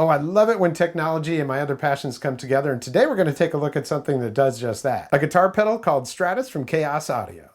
Oh, I love it when technology and my other passions come together, and today we're going to take a look at something that does just that. A guitar pedal called Stratus from Chaos Audio.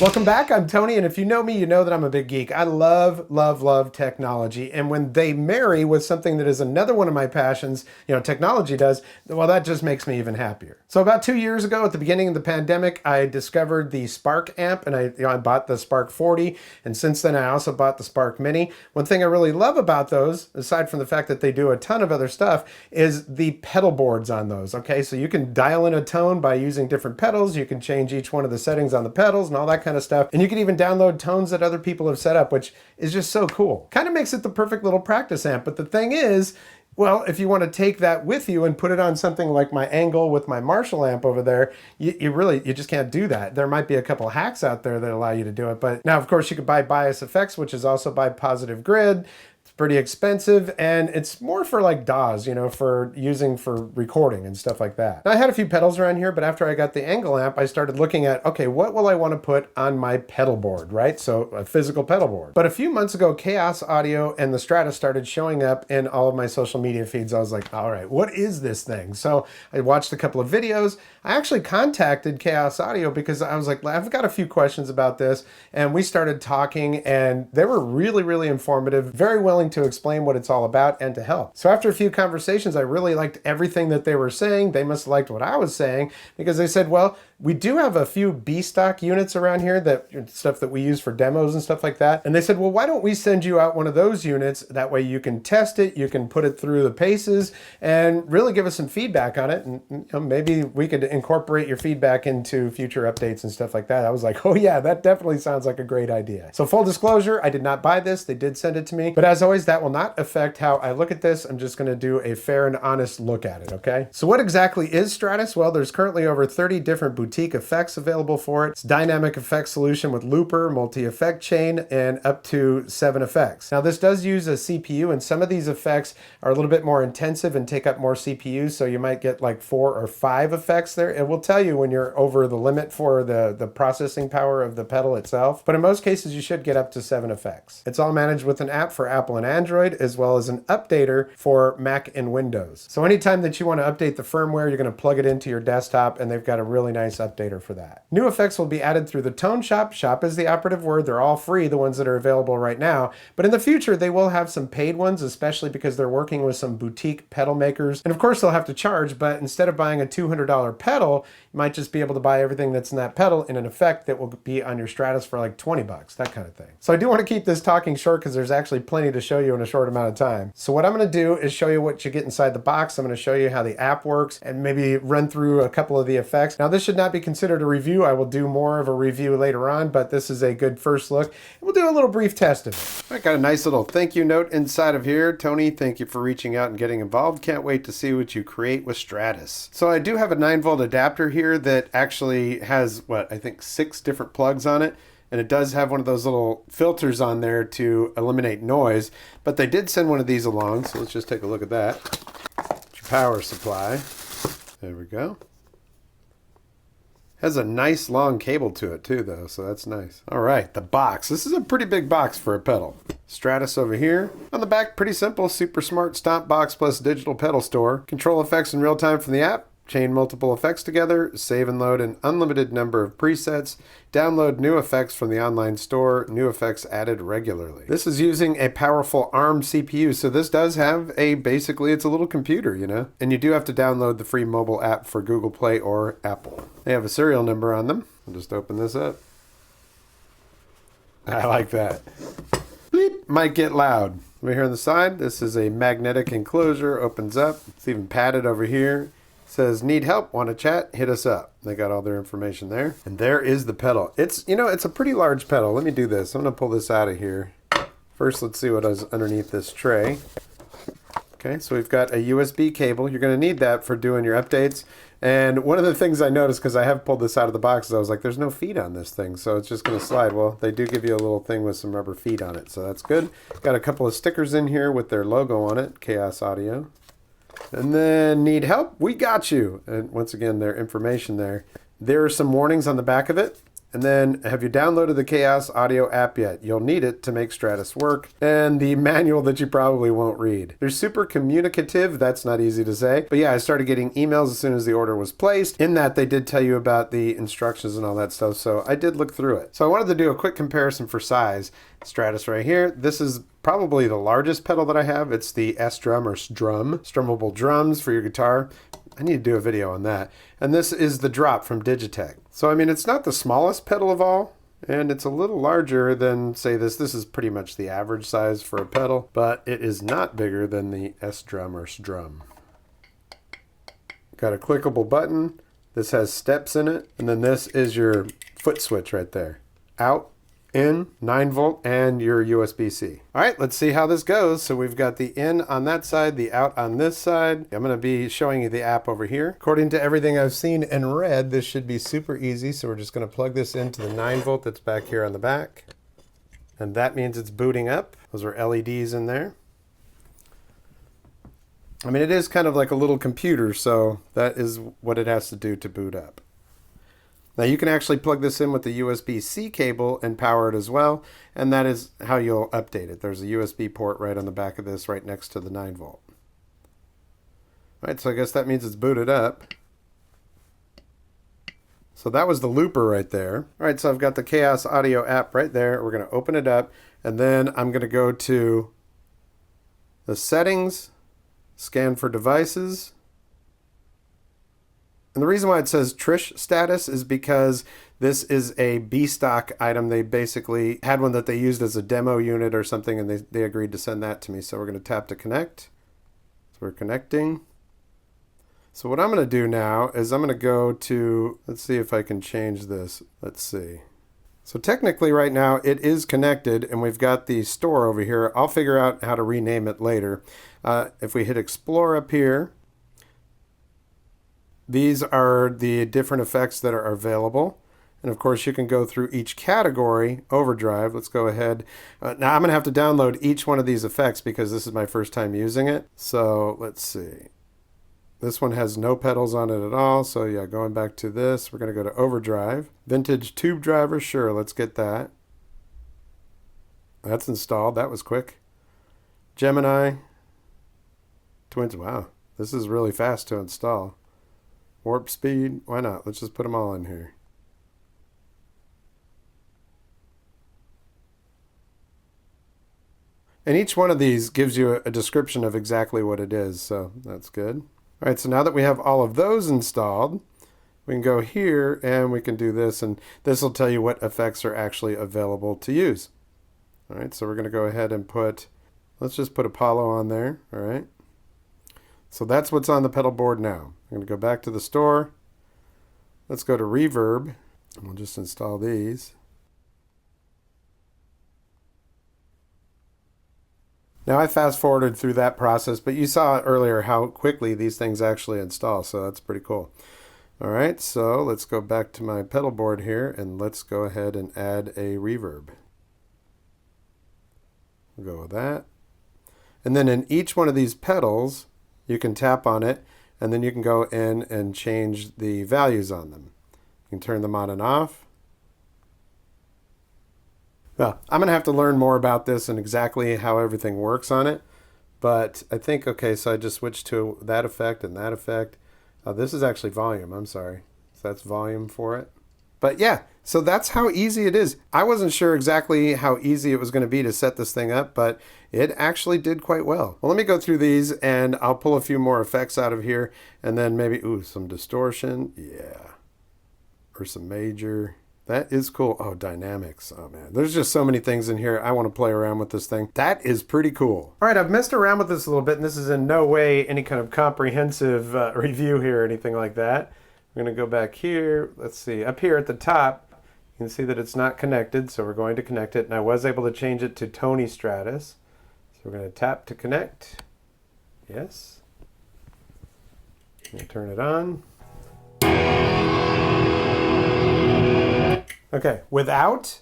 Welcome back, I'm Tony, and if you know me, you know that I'm a big geek. I love, love, love technology, and when they marry with something that is another one of my passions, technology does, well, that just makes me even happier. So about 2 years ago, at the beginning of the pandemic, I discovered the Spark amp, and I bought the Spark 40, and since then I also bought the Spark Mini. One thing I really love about those, aside from the fact that they do a ton of other stuff, is the pedal boards on those, okay? So you can dial in a tone by using different pedals, you can change each one of the settings on the pedals and all that kind of stuff. And you can even download tones that other people have set up, which is just so cool. Kind of makes it the perfect little practice amp. But the thing is, well, if you want to take that with you and put it on something like my Angle with my Marshall amp over there, you just can't do that. There might be a couple hacks out there that allow you to do it. But now, of course, you could buy bias effects, which is also by Positive Grid. It's pretty expensive, and it's more for like DAWs, for using for recording and stuff like that. Now, I had a few pedals around here, but after I got the Angle amp, I started looking at, okay, what will I want to put on my pedal board, right? So a physical pedal board. But a few months ago, Chaos Audio and the Stratus started showing up in all of my social media feeds. I was like, all right, what is this thing? So I watched a couple of videos. I actually contacted Chaos Audio because I was like, I've got a few questions about this. And we started talking, and they were really, really informative, very willing to explain what it's all about and to help. So after a few conversations, I really liked everything that they were saying. They must have liked what I was saying, because they said, well, we do have a few B-stock units around here, that stuff that we use for demos and stuff like that. And they said, well, why don't we send you out one of those units? That way you can test it, you can put it through the paces, and really give us some feedback on it. And maybe we could incorporate your feedback into future updates and stuff like that. I was like, oh yeah, that definitely sounds like a great idea. So full disclosure, I did not buy this. They did send it to me. But as always, that will not affect how I look at this. I'm just going to do a fair and honest look at it, okay? So what exactly is Stratus? Well, there's currently over 30 different boutique effects available for it. It's dynamic effect solution with looper, multi-effect chain, and up to 7 effects. Now, this does use a CPU, and some of these effects are a little bit more intensive and take up more CPU, so you might get like 4 or 5 effects there. It will tell you when you're over the limit for the processing power of the pedal itself, but in most cases, you should get up to 7 effects. It's all managed with an app for Apple and Android, as well as an updater for Mac and Windows. So anytime that you want to update the firmware, you're going to plug it into your desktop, and they've got a really nice updater for that. New effects will be added through the Tone Shop. Shop is the operative word. They're all free, the ones that are available right now. But in the future, they will have some paid ones, especially because they're working with some boutique pedal makers. And of course, they'll have to charge, but instead of buying a $200 pedal, you might just be able to buy everything that's in that pedal in an effect that will be on your Stratus for like 20 bucks, that kind of thing. So I do want to keep this talking short because there's actually plenty to show you in a short amount of time. So what I'm going to do is show you what you get inside the box. I'm going to show you how the app works and maybe run through a couple of the effects. Now, this should not be considered a review. I will do more of a review later on, but this is a good first look. We'll do a little brief test of it. I got a nice little thank you note inside of here. Tony, thank you for reaching out and getting involved. Can't wait to see what you create with Stratus. So I do have a 9-volt adapter here that actually has, I think 6 different plugs on it. And it does have one of those little filters on there to eliminate noise. But they did send one of these along, so let's just take a look at that. It's your power supply. There we go. Has a nice long cable to it too, though, so that's nice. All right, the box. This is a pretty big box for a pedal. Stratus over here. On the back, pretty simple. Super smart stomp box plus digital pedal store. Control effects in real time from the app. Chain multiple effects together, save and load an unlimited number of presets, download new effects from the online store, new effects added regularly. This is using a powerful ARM CPU, so this does have basically it's a little computer, and you do have to download the free mobile app for Google Play or Apple. They have a serial number on them. I'll just open this up. I like that. Bleep, might get loud. Over here on the side, this is a magnetic enclosure, opens up. It's even padded over here. Says, need help, want to chat, hit us up. They got all their information there. And there is the pedal. It's a pretty large pedal. Let me do this. I'm going to pull this out of here. First, let's see what is underneath this tray. Okay, so we've got a USB cable. You're going to need that for doing your updates. And one of the things I noticed, because I have pulled this out of the box, is I was like, there's no feet on this thing, so it's just going to slide. Well, they do give you a little thing with some rubber feet on it, so that's good. Got a couple of stickers in here with their logo on it, Chaos Audio. And then need help? We got you. And once again, their information there. There are some warnings on the back of it. And then, have you downloaded the Chaos Audio app yet? You'll need it to make Stratus work. And the manual that you probably won't read. They're super communicative. That's not easy to say. But yeah, I started getting emails as soon as the order was placed. In that, they did tell you about the instructions and all that stuff. So I did look through it. So I wanted to do a quick comparison for size. Stratus right here. This is probably the largest pedal that I have. It's the S-drum or S-drum. Strummable drums for your guitar. I need to do a video on that. And this is the drop from Digitech. So, I mean, it's not the smallest pedal of all, and it's a little larger than, say, this. This is pretty much the average size for a pedal, but it is not bigger than the S-drum or S-drum. Got a clickable button. This has steps in it, and then this is your foot switch right there. Out, in, 9 volt, and your USB-C. All right, let's see how this goes. So we've got the in on that side, the out on this side. I'm gonna be showing you the app over here. According to everything I've seen and read, this should be super easy. So we're just gonna plug this into the 9 volt that's back here on the back. And that means it's booting up. Those are LEDs in there. I mean, it is kind of like a little computer, so that is what it has to do to boot up. Now you can actually plug this in with the USB-C cable and power it as well, and that is how you'll update it. There's a USB port right on the back of this, right next to the 9 volt. All right, so I guess that means it's booted up. So that was the looper right there. All right, so I've got the Chaos Audio app right there. We're gonna open it up, and then I'm gonna go to the settings, scan for devices. And the reason why it says Trish status is because this is a B-stock item. They basically had one that they used as a demo unit or something, and they agreed to send that to me. So we're going to tap to connect. So we're connecting. So what I'm going to do now is I'm going to go to, let's see if I can change this. Let's see. So technically right now it is connected, and we've got the store over here. I'll figure out how to rename it later. If we hit Explore up here, these are the different effects that are available. And of course, you can go through each category. Overdrive, let's go ahead. Now I'm gonna have to download each one of these effects because this is my first time using it. So let's see. This one has no pedals on it at all. So yeah, going back to this, we're gonna go to overdrive. Vintage tube driver, sure, let's get that. That's installed, that was quick. Gemini, twins, wow, this is really fast to install. Warp speed, why not? Let's just put them all in here. And each one of these gives you a description of exactly what it is, so that's good. All right, so now that we have all of those installed, we can go here and we can do this, and this will tell you what effects are actually available to use. All right, so we're gonna go ahead and put, let's just put Apollo on there, all right? So that's what's on the pedal board now. I'm going to go back to the store. Let's go to reverb. And we'll just install these. Now I fast forwarded through that process, but you saw earlier how quickly these things actually install, so that's pretty cool. All right, so let's go back to my pedal board here, and let's go ahead and add a reverb. We'll go with that. And then in each one of these pedals, you can tap on it, and then you can go in and change the values on them. You can turn them on and off. Well, I'm going to have to learn more about this and exactly how everything works on it. But I think, okay, so I just switched to that effect and that effect. This is actually volume, I'm sorry. So that's volume for it. But yeah, so that's how easy it is. I wasn't sure exactly how easy it was going to be to set this thing up, but it actually did quite well. Well, let me go through these and I'll pull a few more effects out of here, and then maybe, ooh, some distortion. Yeah. Or some major. That is cool. Oh, dynamics. Oh man, there's just so many things in here. I want to play around with this thing. That is pretty cool. All right, I've messed around with this a little bit, and this is in no way any kind of comprehensive review here or anything like that. I'm going to go back here. Let's see, up here at the top, you can see that it's not connected, so we're going to connect it, and I was able to change it to Tony Stratus. So we're going to tap to connect. Yes. I'm going to turn it on. Okay, without.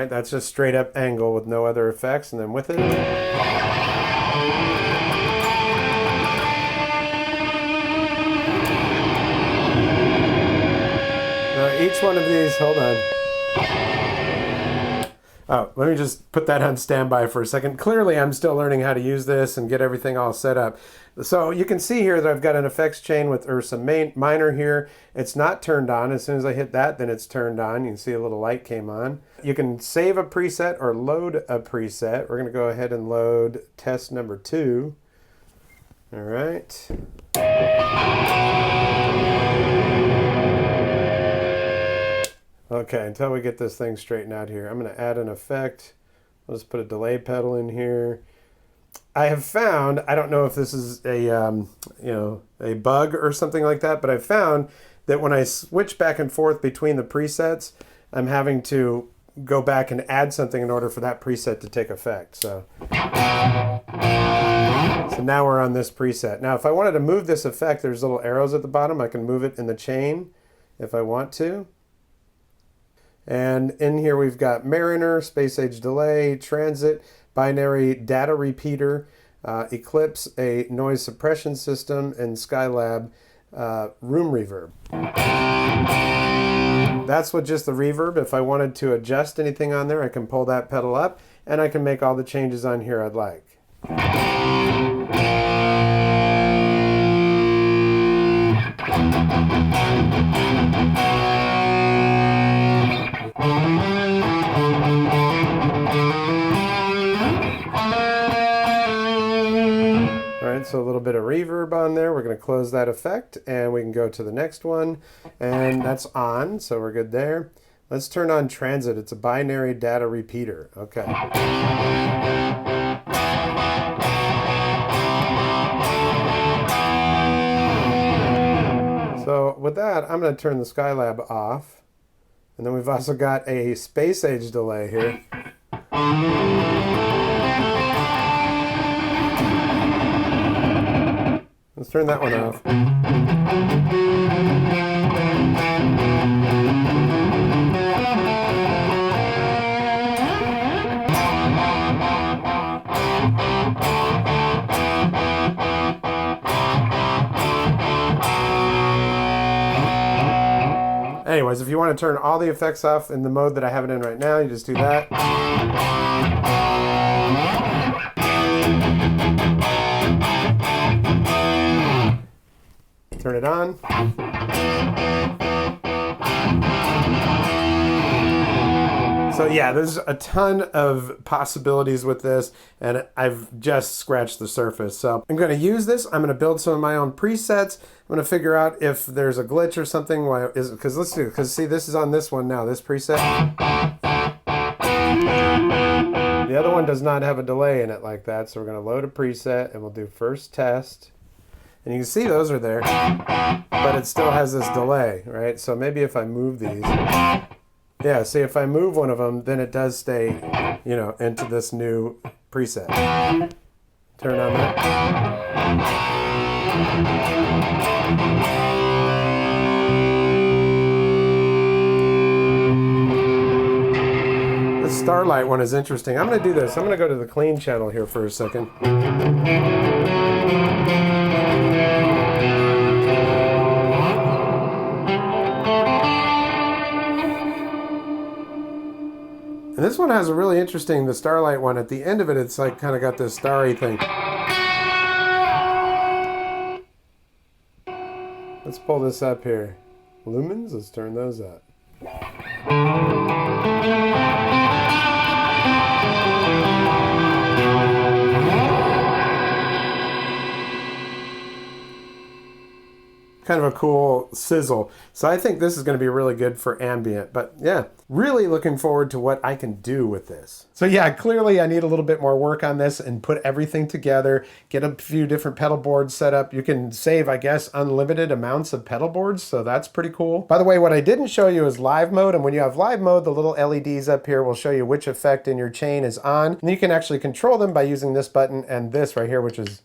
right, that's just straight up angle with no other effects, and then with it. Now each one of these, hold on. Oh, let me just put that on standby for a second. Clearly, I'm still learning how to use this and get everything all set up. So you can see here that I've got an effects chain with some minor here. It's not turned on. As soon as I hit that, then it's turned on. You can see a little light came on. You can save a preset or load a preset. We're going to go ahead and load test number 2. All right. Okay, until we get this thing straightened out here, I'm going to add an effect. I'll just put a delay pedal in here. I have found, I don't know if this is a a bug or something like that, but I've found that when I switch back and forth between the presets, I'm having to go back and add something in order for that preset to take effect. So now we're on this preset. Now, if I wanted to move this effect, there's little arrows at the bottom. I can move it in the chain if I want to. And in here we've got Mariner, Space Age Delay, Transit, Binary Data Repeater, Eclipse, a Noise Suppression System, and Skylab Room Reverb. That's with just the reverb. If I wanted to adjust anything on there, I can pull that pedal up, and I can make all the changes on here I'd like. So a little bit of reverb on there. We're going to close that effect and we can go to the next one, and that's on, so we're good there. Let's turn on Transit. It's a binary data repeater. Okay. So with that, I'm going to turn the Skylab off, and then we've also got a Space Age Delay here. Let's turn that one off. Anyways, if you want to turn all the effects off in the mode that I have it in right now, you just do that. Turn it on. So yeah, there's a ton of possibilities with this, and I've just scratched the surface. So I'm going to use this. I'm going to build some of my own presets. I'm going to figure out if there's a glitch or something. Why is it? Because let's do it. Because see, this is on this one now. This preset. The other one does not have a delay in it like that. So we're going to load a preset, and we'll do first test. And you can see those are there, but it still has this delay, right? So maybe if I move these, yeah, see if I move one of them, then it does stay, you know, into this new preset. Turn on that. The Starlight one is interesting. I'm going to do this. I'm going to go to the clean channel here for a second. And this one has a really interesting, the Starlight one, at the end of it, it's like kind of got this starry thing. Let's pull this up here. Lumens, let's turn those up. Kind of a cool sizzle. So I think this is going to be really good for ambient. But yeah, really looking forward to what I can do with this. So yeah, clearly I need a little bit more work on this and put everything together, get a few different pedal boards set up. You can save, I guess, unlimited amounts of pedal boards, so that's pretty cool. By the way, what I didn't show you is live mode, and when you have live mode, the little LEDs up here will show you which effect in your chain is on, and you can actually control them by using this button and this right here, which is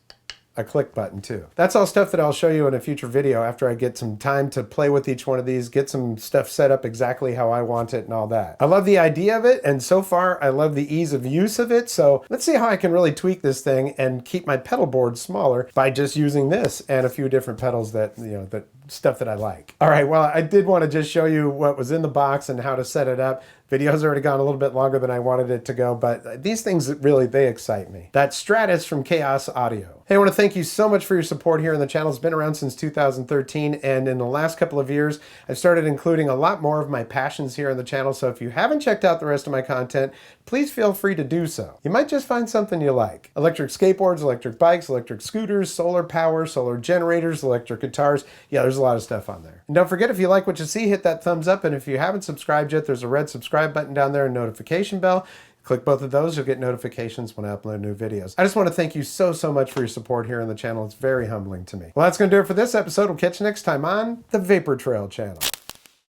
a click button too. That's all stuff that I'll show you in a future video after I get some time to play with each one of these, get some stuff set up exactly how I want it and all that. I love the idea of it, and so far I love the ease of use of it, so let's see how I can really tweak this thing and keep my pedal board smaller by just using this and a few different pedals that, that stuff that I like. All right, well, I did want to just show you what was in the box and how to set it up. Video's already gone a little bit longer than I wanted it to go, but these things really, they excite me. That's Stratus from Chaos Audio. Hey, I want to thank you so much for your support here on the channel. It's been around since 2013, and in the last couple of years, I've started including a lot more of my passions here on the channel, so if you haven't checked out the rest of my content, please feel free to do so. You might just find something you like. Electric skateboards, electric bikes, electric scooters, solar power, solar generators, electric guitars. Yeah, there's a lot of stuff on there. And don't forget, if you like what you see, hit that thumbs up, and if you haven't subscribed yet, there's a red subscribe button down there and notification bell. Click both of those, you'll get notifications when I upload new videos. I just want to thank you so much for your support here on the channel. It's very humbling to me. Well, that's going to do it for this episode. We'll catch you next time on the Vapor Trail channel.